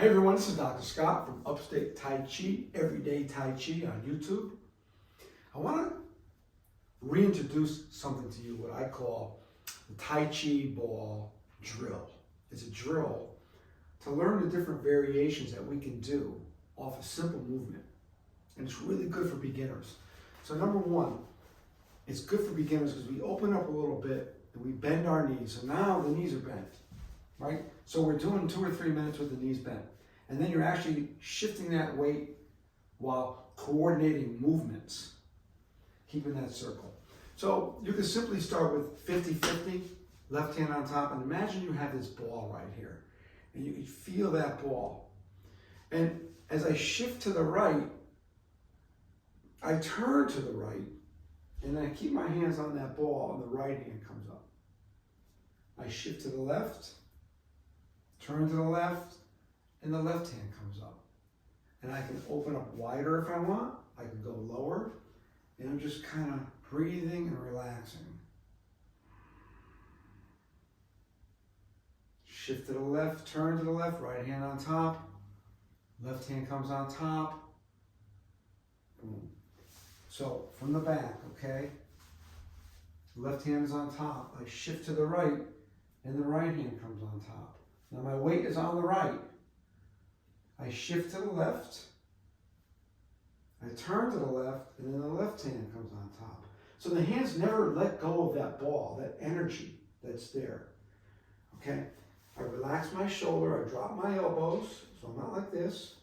Hey everyone, this is Dr. Scott from Upstate Tai Chi, Everyday Tai Chi on YouTube. I want to reintroduce something to you, what I call the Tai Chi Ball drill. It's a drill to learn the different variations that we can do off a simple movement. And it's really good for beginners. So number one, it's good for beginners because we open up a little bit and we bend our knees. So now the knees are bent, right? So we're doing 2 or 3 minutes with the knees bent. And then you're actually shifting that weight while coordinating movements, keeping that circle. So you can simply start with 50-50, left hand on top, and imagine you have this ball right here. And you can feel that ball. And as I shift to the right, I turn to the right, and then I keep my hands on that ball, and the right hand comes up. I shift to the left, turn to the left, and the left hand comes up. And I can open up wider if I want. I can go lower. And I'm just kind of breathing and relaxing. Shift to the left, turn to the left, right hand on top. Left hand comes on top. Boom. So from the back, okay? Left hand is on top. I shift to the right, and the right hand comes on top. Now my weight is on the right. I shift to the left, I turn to the left, and then the left hand comes on top. So the hands never let go of that ball, that energy that's there. Okay? I relax my shoulder, I drop my elbows, so I'm not like this.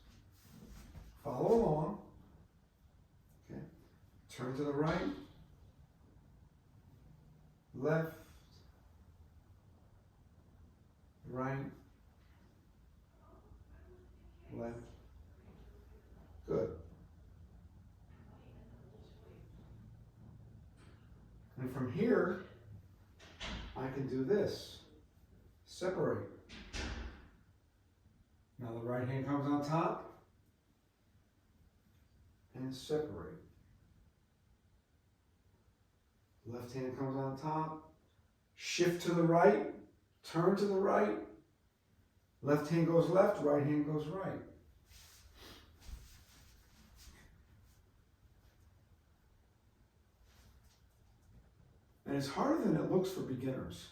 Follow along. Okay? Turn to the right, left, right, left. Good. And from here, I can do this. Separate. Now the right hand comes on top and separate. Left hand comes on top. Shift to the right. Turn to the right. Left hand goes left, right hand goes right. And it's harder than it looks for beginners.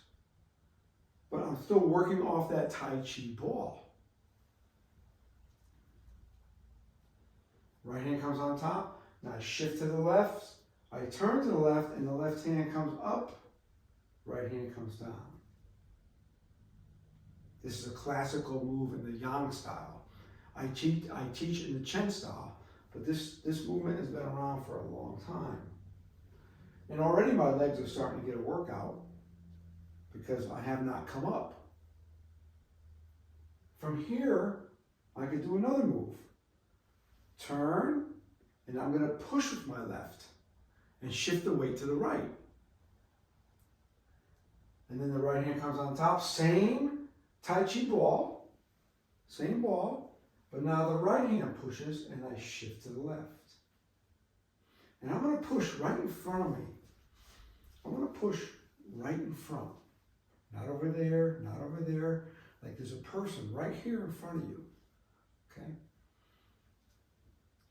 But I'm still working off that Tai Chi ball. Right hand comes on top. Now I shift to the left. I turn to the left, and the left hand comes up. Right hand comes down. This is a classical move in the Yang style. I teach it in the Chen style, but this movement has been around for a long time. And already my legs are starting to get a workout because I have not come up. From here, I could do another move. Turn, and I'm going to push with my left and shift the weight to the right. And then the right hand comes on top, same Tai Chi ball, same ball, but now the right hand pushes and I shift to the left. And I'm going to push right in front of me. I'm going to push right in front. Not over there, not over there. Like there's a person right here in front of you. Okay?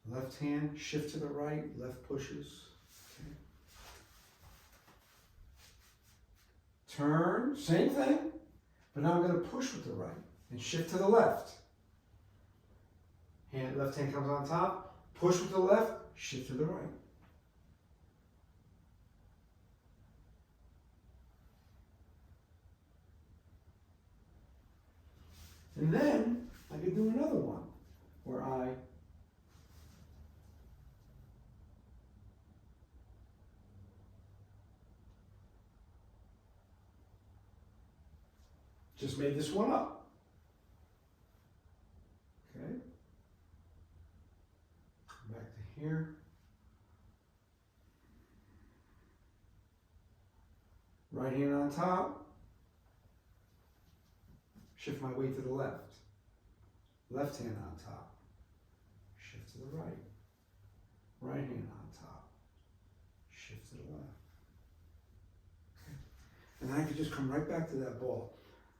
Left hand, shift to the right, left pushes. Okay. Turn, same thing. But now I'm going to push with the right and shift to the left. Left hand comes on top, push with the left, shift to the right. And then I could do another one where I just made this one up. Okay. Back to here. Right hand on top. Shift my weight to the left. Left hand on top. Shift to the right. Right hand on top. Shift to the left. Okay. And I could just come right back to that ball.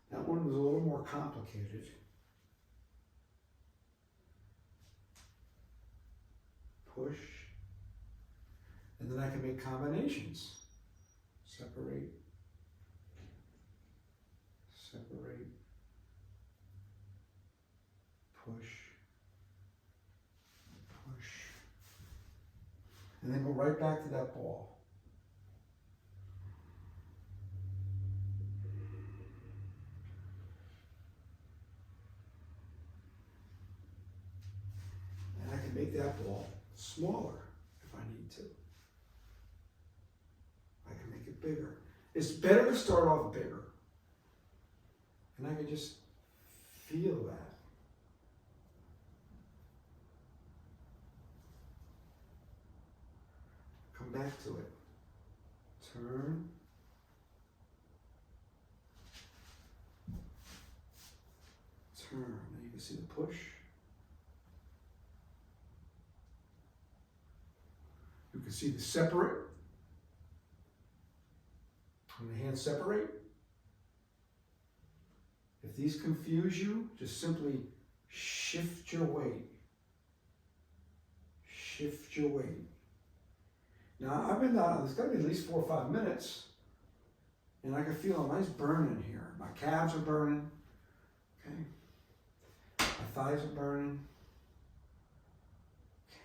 That one was a little more complicated. push. And then I can make combinations. Separate, separate, push, push. And then go right back to that ball. And I can make that ball smaller if I need to. I can make it bigger. It's better to start off bigger. And I can just feel that. Come back to it. Turn. Turn. Now you can see the push. You can see the separate. When the hands separate. If these confuse you, just simply shift your weight. Shift your weight. Now, I've been down, it's got to be at least 4 or 5 minutes, and I can feel a nice burn in here. My calves are burning, okay? My thighs are burning. Okay.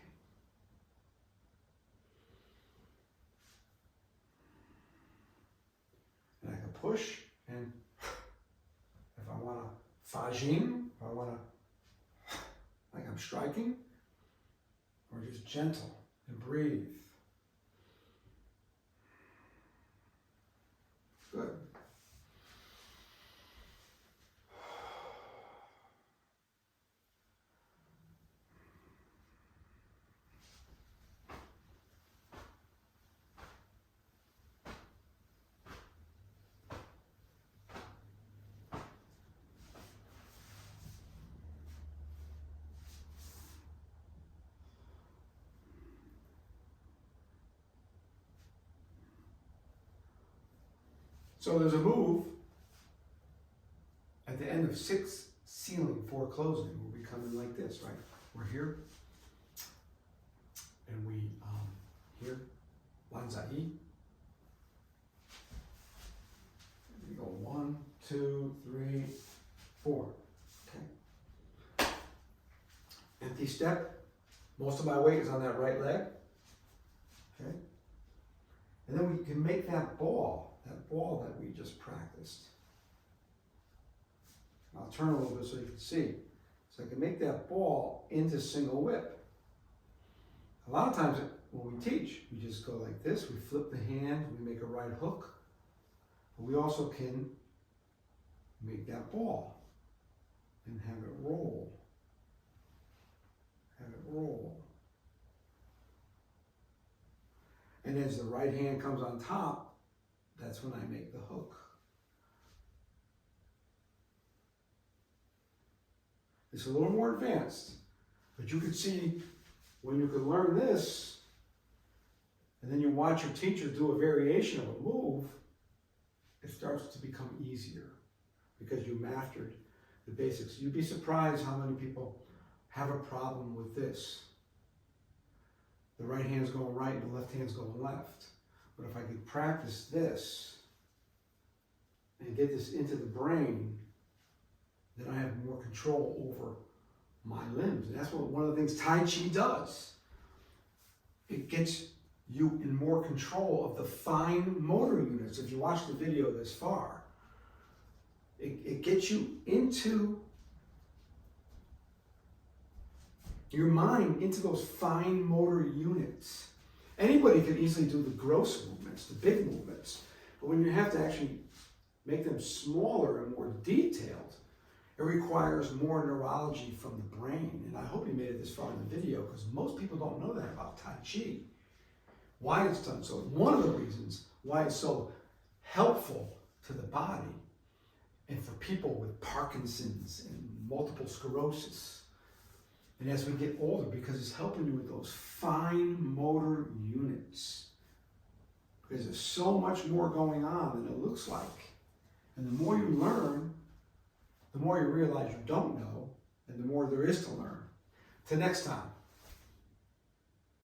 And I can push, and if I want to fajing, if I want to, like I'm striking, or just gentle and breathe. Good. So there's a move at the end of 6 sealing, 4 closing, where we come in like this, right? We're here, and we here, Lanzai. We go 1, 2, 3, 4. Okay. Empty step. Most of my weight is on that right leg. Okay. And then we can make that ball that we just practiced. I'll turn a little bit so you can see. So I can make that ball into single whip. A lot of times when we teach, we just go like this, we flip the hand, we make a right hook. But we also can make that ball and have it roll. Have it roll. And as the right hand comes on top, that's when I make the hook. It's a little more advanced, but you can see when you can learn this, and then you watch your teacher do a variation of a move, it starts to become easier because you mastered the basics. You'd be surprised how many people have a problem with this. The right hand's going right and the left hand's going left. But if I could practice this and get this into the brain, then I have more control over my limbs. And that's what one of the things Tai Chi does. It gets you in more control of the fine motor units. If you watch the video this far, it gets you into your mind, into those fine motor units. Anybody can easily do the gross movements, the big movements, but when you have to actually make them smaller and more detailed, it requires more neurology from the brain. And I hope you made it this far in the video, because most people don't know that about Tai Chi. Why it's done so. One of the reasons why it's so helpful to the body and for people with Parkinson's and multiple sclerosis. And as we get older, because it's helping you with those fine motor units. Because there's so much more going on than it looks like. And the more you learn, the more you realize you don't know, and the more there is to learn. Till next time.